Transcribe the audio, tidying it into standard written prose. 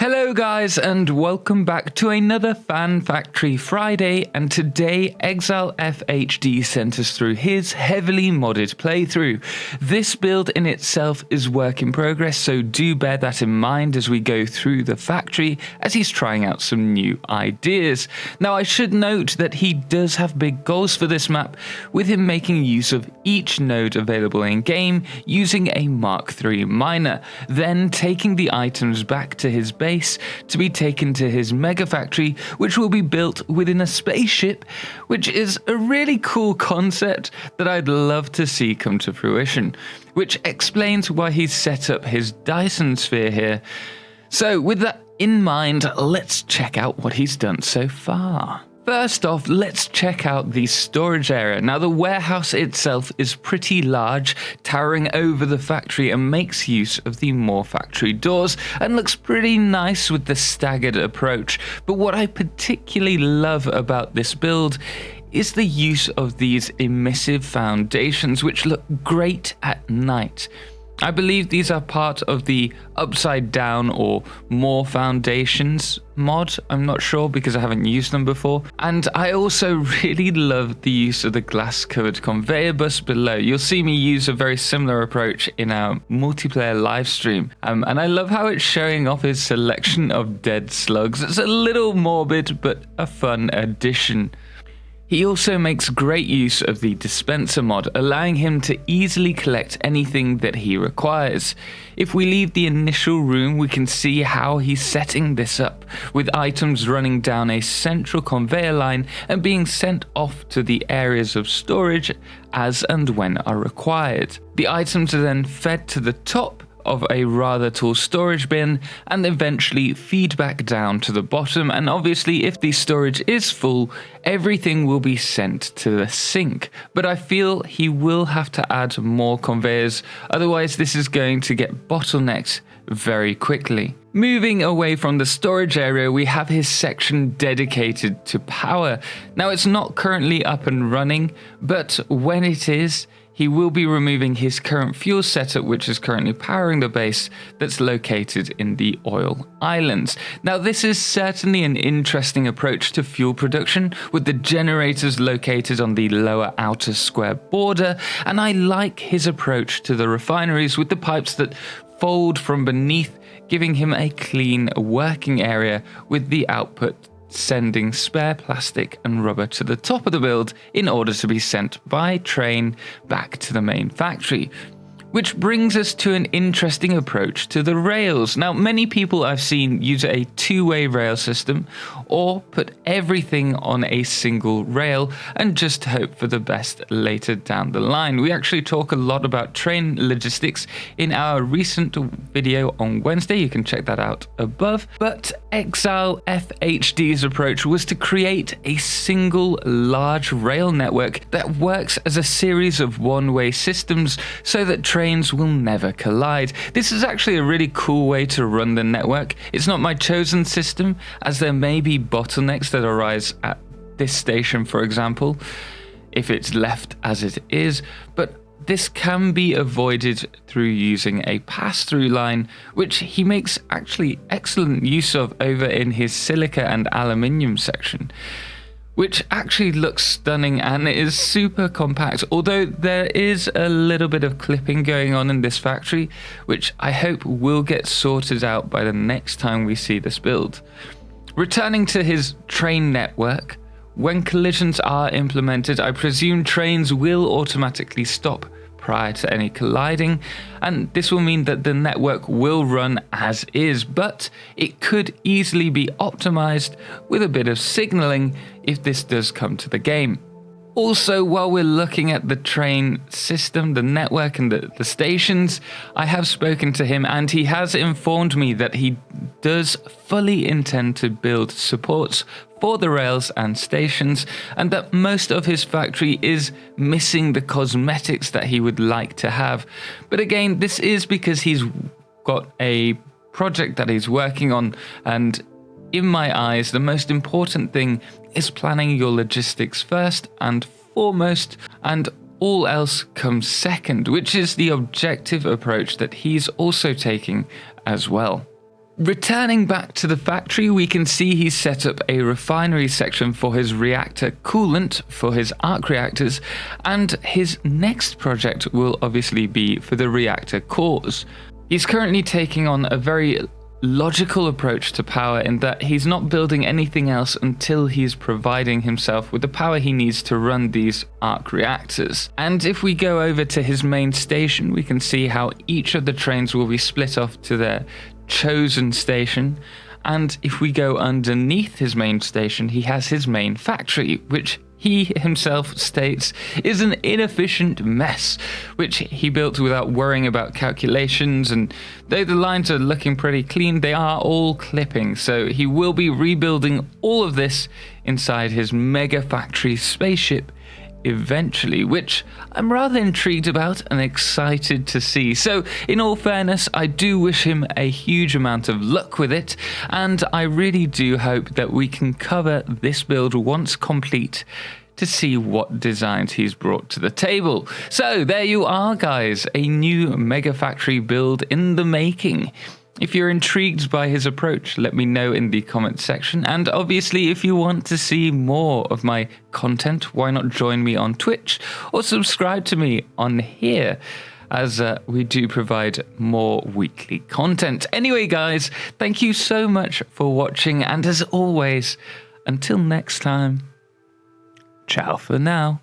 Hello guys, and welcome back to another Fan Factory Friday, and today XilefHD sent us through his heavily modded playthrough. This build in itself is work in progress, so do bear that in mind as we go through the factory as he's trying out some new ideas. Now I should note that he does have big goals for this map, with him making use of each node available in game using a Mark III miner, then taking the items back to his base to be taken to his mega factory, which will be built within a spaceship, which is a really cool concept that I'd love to see come to fruition, which explains why he's set up his Dyson sphere here. So with that in mind, let's check out what he's done so far. First off, let's check out the storage area. Now the warehouse itself is pretty large, towering over the factory, and makes use of the more factory doors and looks pretty nice with the staggered approach. But what I particularly love about this build is the use of these emissive foundations, which look great at night. I believe these are part of the upside down or more foundations mod. I'm not sure because I haven't used them before. And I also really love the use of the glass covered conveyor bus below. You'll see me use a very similar approach in our multiplayer live stream. And I love how it's showing off his selection of dead slugs. It's a little morbid, but a fun addition. He also makes great use of the dispenser mod, allowing him to easily collect anything that he requires. If we leave the initial room, we can see how he's setting this up, with items running down a central conveyor line and being sent off to the areas of storage as and when are required. The items are then fed to the top of a rather tall storage bin and eventually feed back down to the bottom, and obviously if the storage is full, everything will be sent to the sink. But I feel he will have to add more conveyors, otherwise this is going to get bottlenecked very quickly. Moving away from the storage area, we have his section dedicated to power. Now it's not currently up and running, but when it is, he will be removing his current fuel setup, which is currently powering the base that's located in the oil islands. Now this is certainly an interesting approach to fuel production, with the generators located on the lower outer square border, and I like his approach to the refineries with the pipes that fold from beneath, giving him a clean working area with the output sending spare plastic and rubber to the top of the build in order to be sent by train back to the main factory. Which brings us to an interesting approach to the rails. Now, many people I've seen use a two-way rail system or put everything on a single rail and just hope for the best later down the line. We actually talk a lot about train logistics in our recent video on Wednesday. You can check that out above. But XilefHD's approach was to create a single large rail network that works as a series of one-way systems so that trains will never collide. This is actually a really cool way to run the network. It's not my chosen system, as there may be bottlenecks that arise at this station, for example, if it's left as it is, but this can be avoided through using a pass-through line, which he makes actually excellent use of over in his silica and aluminium section, which actually looks stunning and it is super compact, although there is a little bit of clipping going on in this factory, which I hope will get sorted out by the next time we see this build. Returning to his train network, when collisions are implemented, I presume trains will automatically stop prior to any colliding, and this will mean that the network will run as is, but it could easily be optimized with a bit of signaling if this does come to the game. Also, while we're looking at the train system, the network and the stations, I have spoken to him and he has informed me that he does fully intend to build supports for the rails and stations, and that most of his factory is missing the cosmetics that he would like to have. But again, this is because he's got a project that he's working on, and in my eyes, the most important thing is planning your logistics first and foremost, and all else comes second, which is the objective approach that he's also taking as well. Returning back to the factory, we can see he's set up a refinery section for his reactor coolant for his arc reactors, and his next project will obviously be for the reactor cores. He's currently taking on a very logical approach to power in that he's not building anything else until he's providing himself with the power he needs to run these arc reactors. And if we go over to his main station, we can see how each of the trains will be split off to their chosen station. And if we go underneath his main station, he has his main factory, which he himself states is an inefficient mess, which he built without worrying about calculations. And though the lines are looking pretty clean, they are all clipping. So he will be rebuilding all of this inside his mega factory spaceship eventually, which I'm rather intrigued about and excited to see. So in all fairness, I do wish him a huge amount of luck with it, and I really do hope that we can cover this build once complete to see what designs he's brought to the table. So there you are, guys, a new mega factory build in the making. If you're intrigued by his approach, let me know in the comments section. And obviously, if you want to see more of my content, why not join me on Twitch or subscribe to me on here, as we do provide more weekly content. Anyway, guys, thank you so much for watching. And as always, until next time, ciao for now.